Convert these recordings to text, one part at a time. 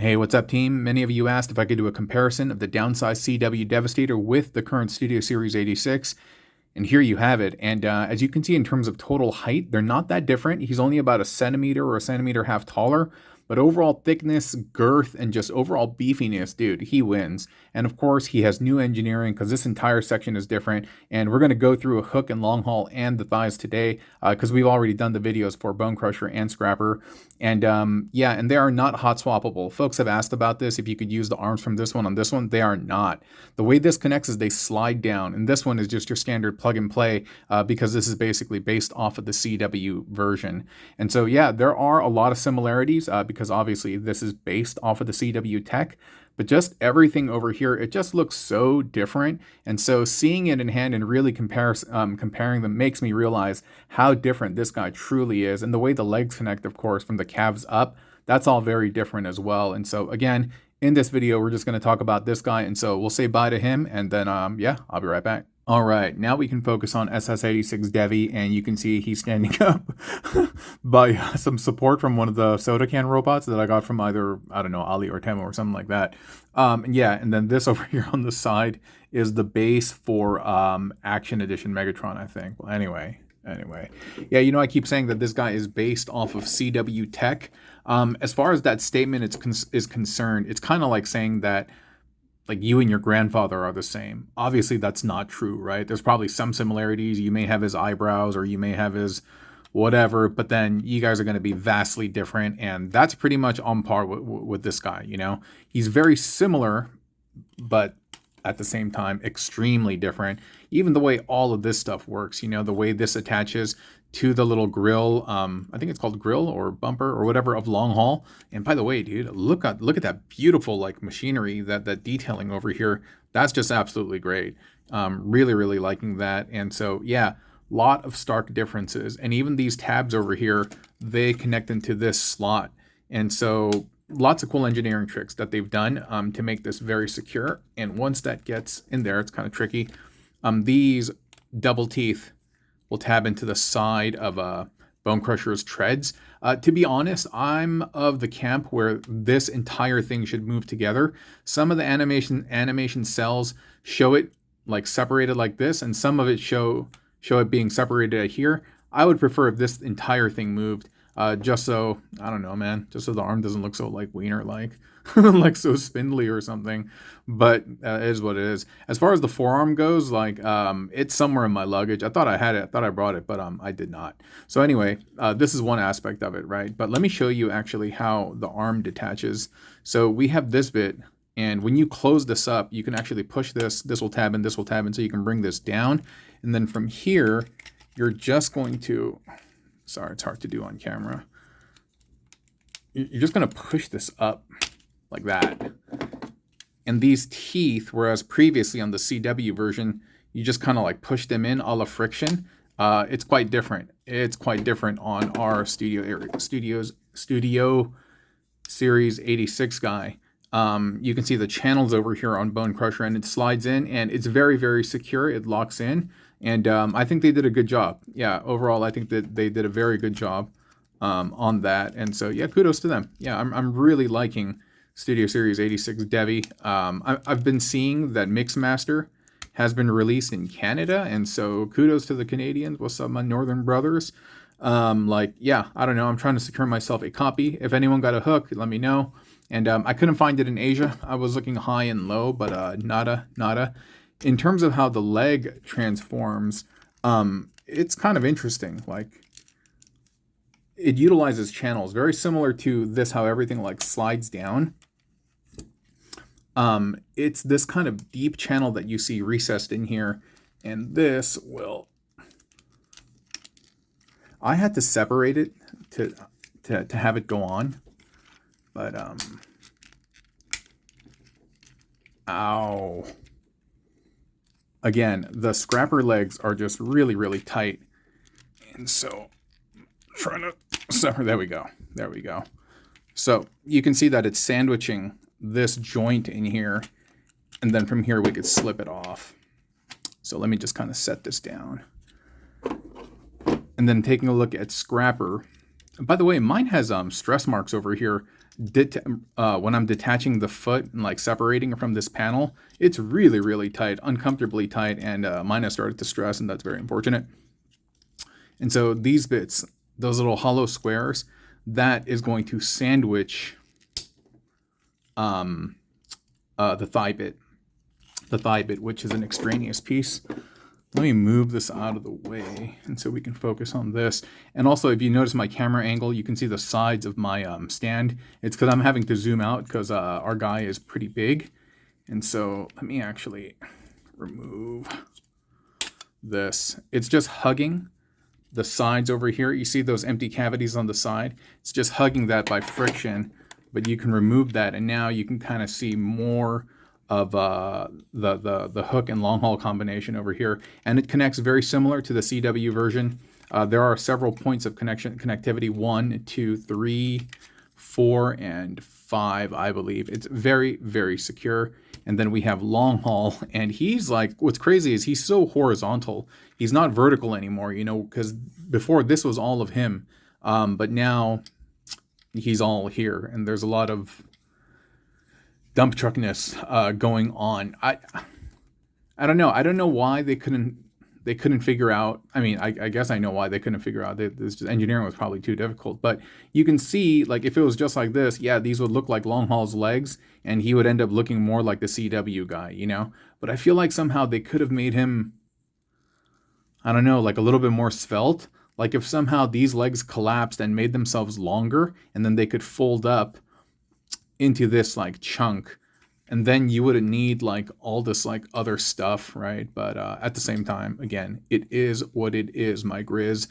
Hey, what's up, team? Many of you asked if I could do a comparison of the Downsized CW Devastator with the current Studio Series 86, and here you have it. And as you can see, in terms of total height, they're not that different. He's only about a centimeter or a centimeter half taller, but overall thickness, girth, and just overall beefiness, dude, he wins. And of course, he has new engineering because this entire section is different. And we're going to go through a hook and long haul and the thighs today because we've already done the videos for Bone Crusher and Scrapper. And yeah, and they are not hot swappable. Folks have asked about this, if you could use the arms from this one on this one. They are not. The way this connects is they slide down, and this one is just your standard plug and play because this is basically based off of the CW version. And so yeah, there are a lot of similarities because obviously this is based off of the CW tech, but just everything over here, it just looks so different. And so seeing it in hand and really comparing them makes me realize how different this guy truly is. And the way the legs connect, of course, from the calves up, that's all very different as well. And so again, in this video, we're just going to talk about this guy. And so we'll say bye to him, and then yeah, I'll be right back. All right, now we can focus on SS86 Devy, and you can see he's standing up by some support from one of the soda can robots that I got from either, I don't know, Ali or Temo or something like that. Yeah, and then this over here on the side is the base for Action Edition Megatron, I think. Well, anyway. Yeah, you know, I keep saying that this guy is based off of CW tech. As far as that statement is concerned, it's kind of like saying that like you and your grandfather are the same. Obviously, that's not true, right? There's probably some similarities. You may have his eyebrows or you may have his whatever, but then you guys are going to be vastly different. And that's pretty much on par with this guy, you know? He's very similar, but at the same time, extremely different. Even the way all of this stuff works, you know, the way this attaches to the little grill, I think it's called grill or bumper or whatever of long haul. And by the way, dude, look at that beautiful like machinery, that detailing over here. That's just absolutely great. Really liking that. And so yeah, lot of stark differences. And even these tabs over here, they connect into this slot. And so lots of cool engineering tricks that they've done to make this very secure. And once that gets in there, it's kind of tricky. These double teeth will tab into the side of Bone Crusher's treads. To be honest, I'm of the camp where this entire thing should move together. Some of the animation cells show it like separated like this, and some of it show it being separated here. I would prefer if this entire thing moved, just so, I don't know, man, just so the arm doesn't look so like wiener-like, like so spindly or something. But it is what it is. As far as the forearm goes, like it's somewhere in my luggage. I thought I had it, I thought I brought it, but I did not. So anyway, this is one aspect of it, right? But let me show you actually how the arm detaches. So we have this bit, and when you close this up, you can actually push this will tab in, this will tab in, so you can bring this down. And then from here, you're just going to, sorry, it's hard to do on camera. You're just going to push this up like that. And these teeth, whereas previously on the CW version, you just kind of like push them in a la friction. It's quite different. It's quite different on our Studio Series 86 guy. You can see the channels over here on Bone Crusher, and it slides in, and it's very secure. It locks in, and I think they did a good job. Yeah, overall, I think that they did a very good job on that. And so yeah, kudos to them. Yeah, I'm really liking Studio Series 86 Devy. I've been seeing that Mixmaster has been released in Canada, and so kudos to the Canadians. What's up, my northern brothers? Like, yeah, I don't know. I'm trying to secure myself a copy. If anyone got a hook, let me know. And I couldn't find it in Asia. I was looking high and low, but nada. In terms of how the leg transforms, it's kind of interesting. Like, it utilizes channels very similar to this, how everything like slides down. It's this kind of deep channel that you see recessed in here, and this will, I had to separate it to have it go on, but ow. Again, the scrapper legs are just really tight, and so trying to separate. There we go. So you can see that it's sandwiching this joint in here, and then from here we could slip it off. So let me just kind of set this down. And then taking a look at Scrapper. By the way, mine has stress marks over here when I'm detaching the foot and like separating it from this panel, it's really, really tight, uncomfortably tight, and mine has started to stress, and that's very unfortunate. And so these bits, those little hollow squares, that is going to sandwich the thigh bit, which is an extraneous piece. Let me move this out of the way, and so we can focus on this. And also, if you notice my camera angle, you can see the sides of my stand. It's because I'm having to zoom out because our guy is pretty big. And so let me actually remove this. It's just hugging the sides over here. You see those empty cavities on the side? It's just hugging that by friction, but you can remove that, and now you can kind of see more of the hook and long haul combination over here, and it connects very similar to the CW version. There are several points of connectivity: 1, 2, 3, 4, and 5, I believe. It's very, very secure. And then we have long haul, and he's like, what's crazy is he's so horizontal. He's not vertical anymore, you know, because before this was all of him, but now he's all here, and there's a lot of dump truckness going on. I don't know. I don't know why they couldn't figure out. I mean, I guess I know why they couldn't figure out. This engineering was probably too difficult. But you can see, like, if it was just like this, yeah, these would look like Long Haul's legs, and he would end up looking more like the CW guy, you know. But I feel like somehow they could have made him, I don't know, like a little bit more svelte. Like if somehow these legs collapsed and made themselves longer, and then they could fold up into this like chunk, and then you wouldn't need like all this like other stuff, right? But at the same time, again, it is what it is, my Grizz.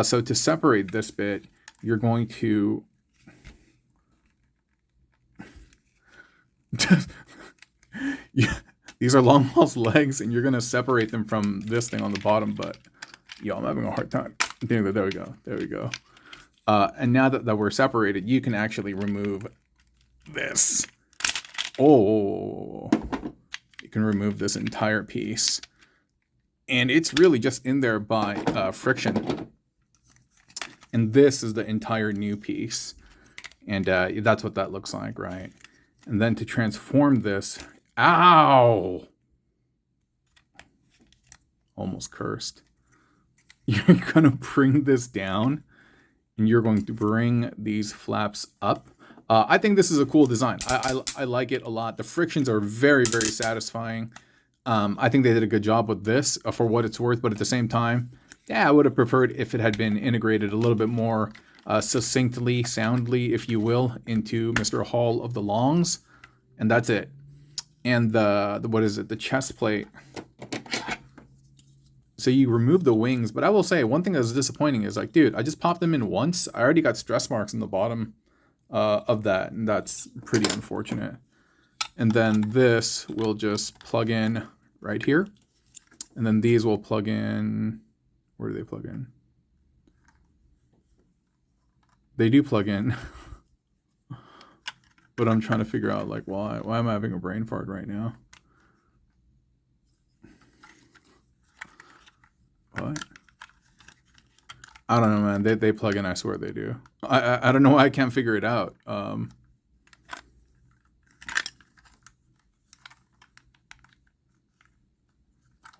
So to separate this bit, you're going to yeah, these are Long Haul's legs, and you're gonna separate them from this thing on the bottom. But yo, I'm having a hard time. There we go. And now that we're separated, you can actually remove this. Oh, you can remove this entire piece, and it's really just in there by friction. And this is the entire new piece, and that's what that looks like, right? And then to transform this, ow, almost cursed. You're gonna bring this down, and you're going to bring these flaps up. I think this is a cool design. I like it a lot. The frictions are very, very satisfying. I think they did a good job with this for what it's worth, but at the same time, yeah, I would have preferred if it had been integrated a little bit more succinctly, soundly, if you will, into Mr. Hall of the Longs, and that's it. And the what is it? The chest plate. So you remove the wings, but I will say one thing that was disappointing is like, dude, I just popped them in once. I already got stress marks in the bottom of that, and that's pretty unfortunate. And then this will just plug in right here, and then these will plug in. Where do they plug in? They do plug in, but I'm trying to figure out like why am I having a brain fart right now? What? I don't know, man. They plug in. I swear they do. I don't know why I can't figure it out.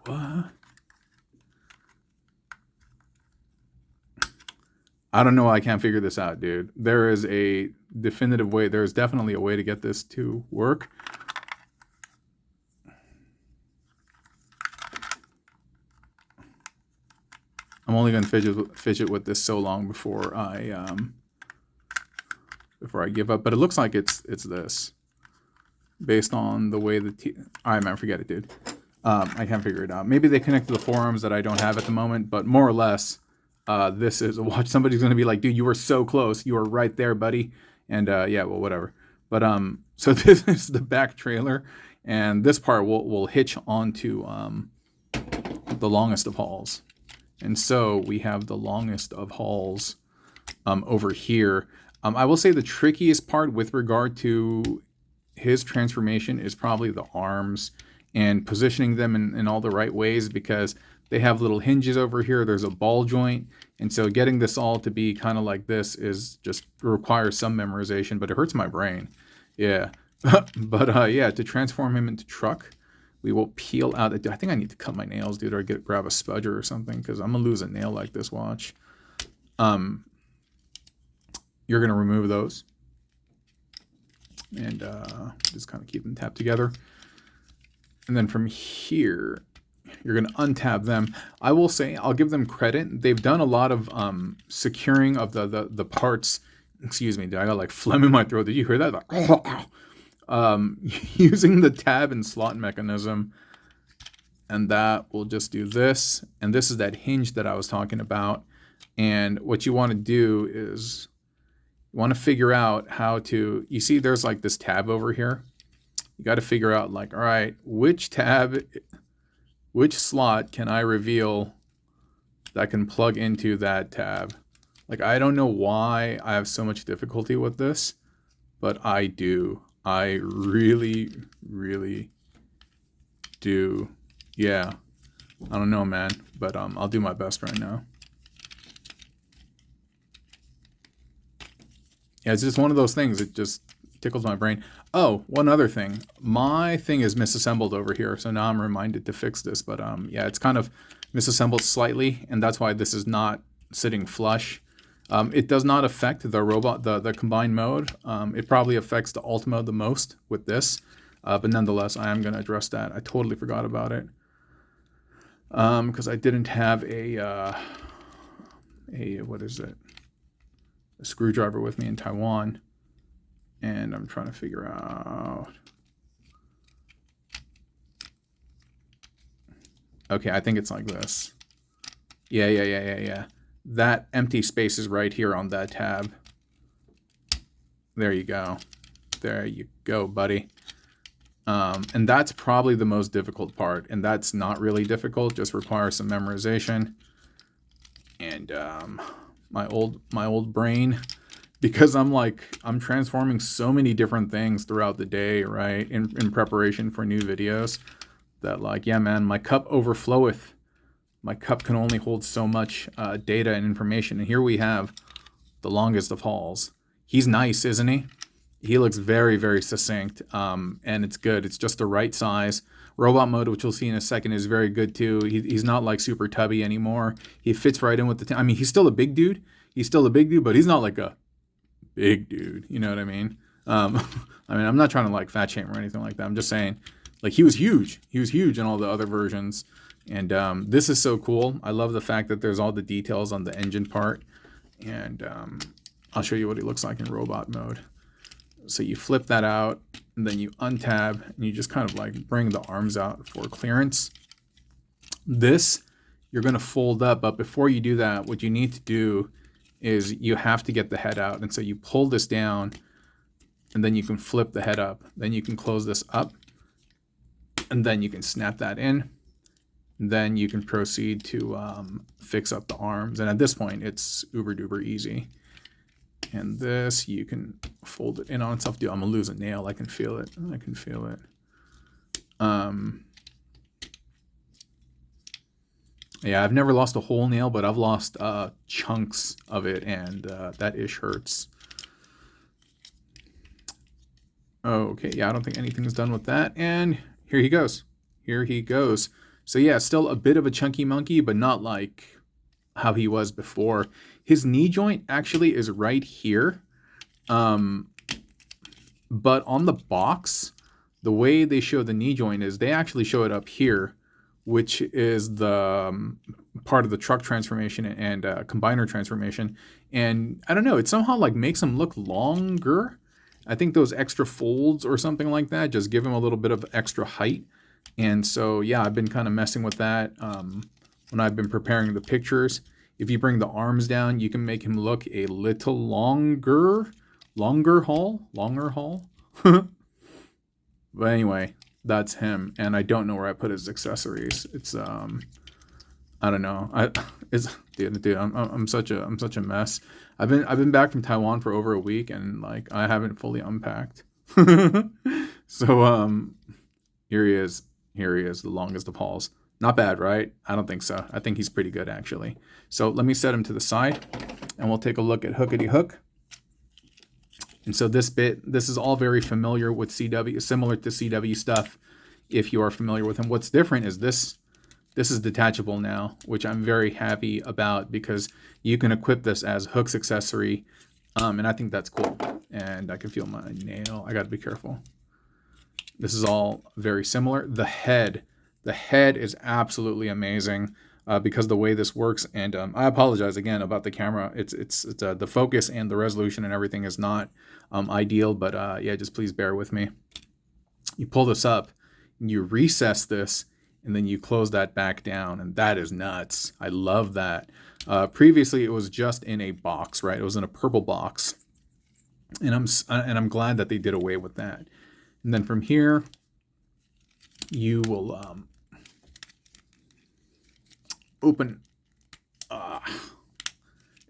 What? I don't know why I can't figure this out, dude. There is a definitive way. There's definitely a way to get this to work. I'm only going to fidget with this so long before I give up. But it looks like it's this, based on the way the all right, man, forget it, dude. I can't figure it out. Maybe they connect to the forearms that I don't have at the moment, but more or less, this is a watch. Somebody's going to be like, dude, you were so close. You were right there, buddy. And yeah, well, whatever. But so this is the back trailer, and this part will hitch onto the longest of hauls. And so we have the longest of hauls over here. I will say the trickiest part with regard to his transformation is probably the arms and positioning them in all the right ways, because They have little hinges over here. There's a ball joint. And so getting this all to be kind of like this is just requires some memorization, but it hurts my brain. Yeah. But yeah, to transform him into truck, we will peel out. I think I need to cut my nails, dude, or grab a spudger or something, because I'm going to lose a nail like this. Watch. You're going to remove those. And just kind of keep them tapped together. And then from here, you're going to untab them. I will say, I'll give them credit. They've done a lot of securing of the parts. Excuse me, dude, I got like phlegm in my throat. Did you hear that? Like, using the tab and slot mechanism. And that will just do this. And this is that hinge that I was talking about. And what you want to do is you want to figure out how to, you see there's like this tab over here. You got to figure out like, all right, which slot can I reveal that can plug into that tab? Like, I don't know why I have so much difficulty with this, but I do. I really, really do. Yeah. I don't know, man, but I'll do my best right now. Yeah, it's just one of those things. It just tickles my brain. Oh, one other thing. My thing is misassembled over here, so now I'm reminded to fix this. But yeah, it's kind of misassembled slightly, and that's why this is not sitting flush. It does not affect the robot, the combined mode. It probably affects the alt mode the most with this, but nonetheless, I am going to address that. I totally forgot about it because I didn't have a what is it? A screwdriver with me in Taiwan, and I'm trying to figure out. Okay, I think it's like this. Yeah. That empty space is right here on that tab. There you go. There you go, buddy. And that's probably the most difficult part, and that's not really difficult, just requires some memorization. And my old brain, because I'm transforming so many different things throughout the day, right, in preparation for new videos, that like, yeah, man, my cup overfloweth. My cup can only hold so much data and information. And here we have the longest of hauls. He's nice, isn't he? He looks very, very succinct, and it's good. It's just the right size. Robot mode, which we'll see in a second, is very good too. He's not like super tubby anymore. He fits right in with the I mean, he's still a big dude. But he's not like a big dude. You know what I mean? I mean, I'm not trying to like fat shame or anything like that. I'm just saying, like, he was huge. He was huge in all the other versions. And this is so cool. I love the fact that there's all the details on the engine part. And I'll show you what he looks like in robot mode. So you flip that out, and then you untab, and you just kind of like bring the arms out for clearance. This, you're going to fold up, but before you do that, what you need to do is you have to get the head out. And so you pull this down, and then you can flip the head up. Then you can close this up, and then you can snap that in. Then you can proceed to fix up the arms. And at this point, it's uber duper easy. And this, you can fold it in on itself. Dude, I'm going to lose a nail. I can feel it. Yeah, I've never lost a whole nail, but I've lost chunks of it, and that ish hurts. Okay, yeah, I don't think anything's done with that. And here he goes. So yeah, still a bit of a chunky monkey, but not like how he was before. His knee joint actually is right here. But on the box, the way they show the knee joint is they actually show it up here, which is the part of the truck transformation and combiner transformation. And I don't know, it somehow like makes him look longer. I think those extra folds or something like that just give him a little bit of extra height. And so, yeah, I've been kind of messing with that when I've been preparing the pictures. If you bring the arms down, you can make him look a little longer haul. But anyway, that's him. And I don't know where I put his accessories. It's I don't know. Dude, I'm such a mess. I've been back from Taiwan for over a week, and like I haven't fully unpacked. So here he is, the longest of hauls. Not bad, right? I don't think so. I think he's pretty good, actually. So let me set him to the side, and we'll take a look at Hookity Hook. And so this is all very familiar with CW, similar to CW stuff, if you are familiar with him. What's different is this is detachable now, which I'm very happy about because you can equip this as Hook's accessory, and I think that's cool. And I can feel my nail. I got to be careful. This is all very similar. The head is absolutely amazing because the way this works. And I apologize again about the camera. It's the focus and the resolution and everything is not ideal, but yeah, just please bear with me. You pull this up, and you recess this, and then you close that back down, and that is nuts. I love that. Previously, it was just in a box, right? It was in a purple box, and I'm glad that they did away with that. And then from here, you will open.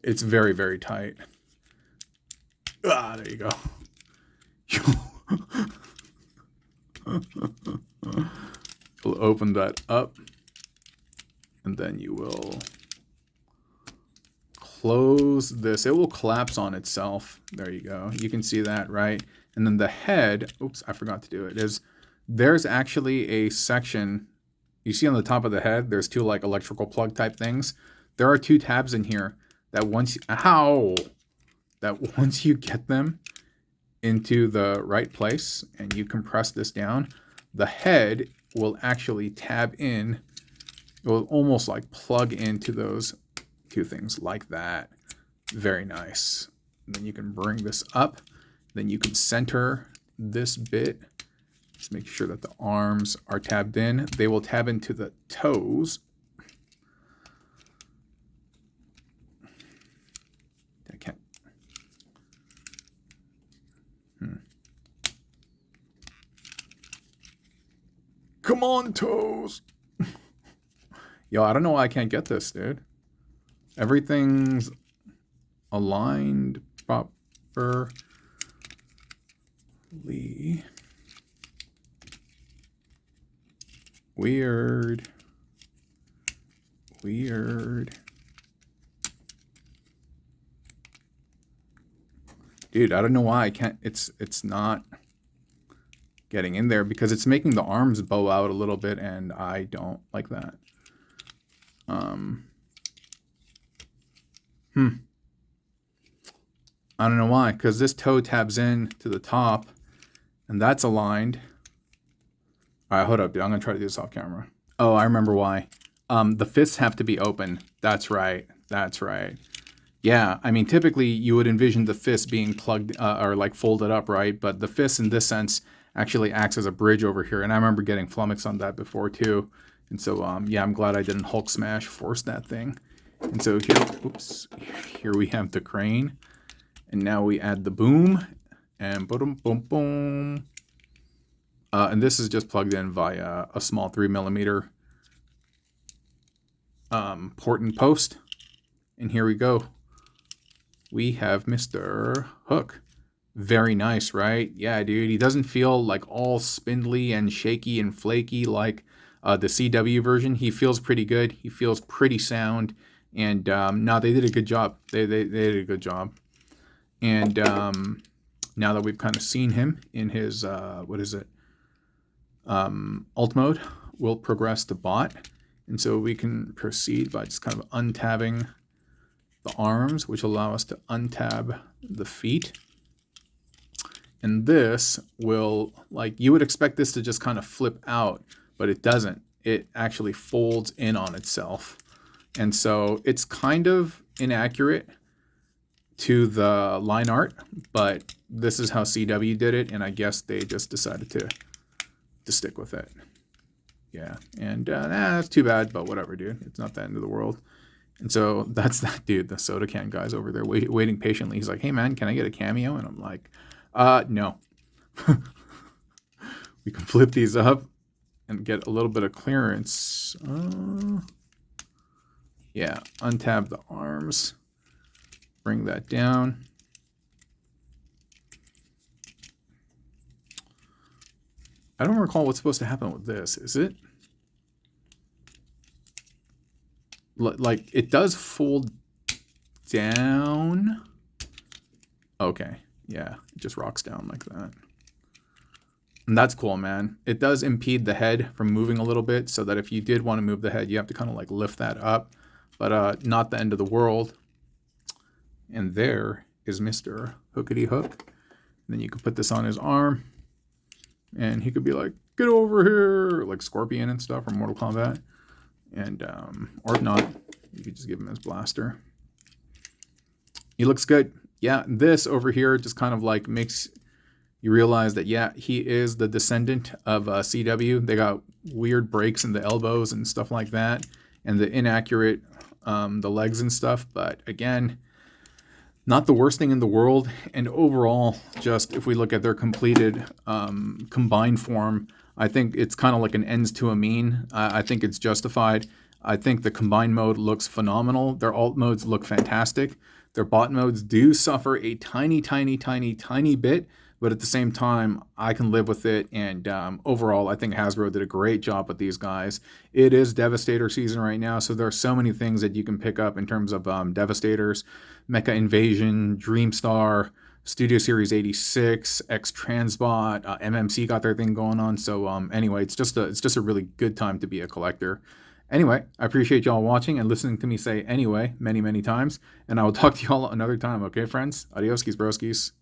It's very, very tight. There you go. You'll open that up, and then you will close this. It will collapse on itself. There you go. You can see that, right? And then the head, oops, I forgot to do it, is there's actually a section. You see on the top of the head, there's two like electrical plug type things. There are two tabs in here that once you get them into the right place and you compress this down, the head will actually tab in. It will almost like plug into those two things like that. Very nice. And then you can bring this up. Then you can center this bit. Just make sure that the arms are tabbed in. They will tab into the toes. I can't. Come on, toes. Yo, I don't know why I can't get this, dude. Everything's aligned properly. Weird. Dude, I don't know why I can't. It's not getting in there because it's making the arms bow out a little bit, and I don't like that. I don't know why, because this toe tabs in to the top, and that's aligned. All right, hold up, dude. I'm gonna try to do this off camera. Oh, I remember why. The fists have to be open. That's right. Yeah, I mean, typically you would envision the fist being plugged or like folded up, right? But the fist in this sense actually acts as a bridge over here. And I remember getting flummoxed on that before too. And so, yeah, I'm glad I didn't Hulk smash force that thing. And so here we have the crane. And now we add the boom and boom, boom, boom. And this is just plugged in via a small 3mm port and post. And here we go. We have Mr. Hook. Very nice, right? Yeah, dude. He doesn't feel like all spindly and shaky and flaky like the CW version. He feels pretty good. He feels pretty sound. And no, they did a good job. They did a good job. And now that we've kind of seen him in his, alt mode, we'll progress to bot. And so we can proceed by just kind of untabbing the arms, which allow us to untab the feet. And this will, like, you would expect this to just kind of flip out, but it doesn't. It actually folds in on itself. And so it's kind of inaccurate to the line art, but this is how CW did it, and I guess they just decided to stick with it. Yeah, and that's too bad, but whatever, dude. It's not the end of the world. And so that's that dude, the soda can guy's over there waiting patiently. He's like, hey, man, can I get a cameo? And I'm like, no. We can flip these up and get a little bit of clearance. Yeah, untab the arms. Bring that down. I don't recall what's supposed to happen with this. Is it? like it does fold down. Okay, yeah, it just rocks down like that. And that's cool, man. It does impede the head from moving a little bit, so that if you did want to move the head, you have to kind of like lift that up, but not the end of the world. And there is Mr. Hookity Hook. And then you could put this on his arm, and he could be like, get over here, like Scorpion and stuff from Mortal Kombat. And, or if not, you could just give him his blaster. He looks good. Yeah, this over here just kind of like makes you realize that, yeah, he is the descendant of CW. They got weird breaks in the elbows and stuff like that, and the inaccurate, the legs and stuff. But again, not the worst thing in the world. And overall, just if we look at their completed combined form, I think it's kind of like an ends to a mean. I think it's justified. I think the combined mode looks phenomenal. Their alt modes look fantastic. Their bot modes do suffer a tiny, tiny, tiny, tiny bit, but at the same time, I can live with it. And overall, I think Hasbro did a great job with these guys. It is Devastator season right now, so there are so many things that you can pick up in terms of Devastators, Mecha Invasion, Dreamstar, Studio Series 86, X Transbot, MMC got their thing going on. So anyway, it's just a really good time to be a collector. Anyway, I appreciate y'all watching and listening to me say anyway many, many times, and I will talk to y'all another time. Okay, friends? Adios, broskies.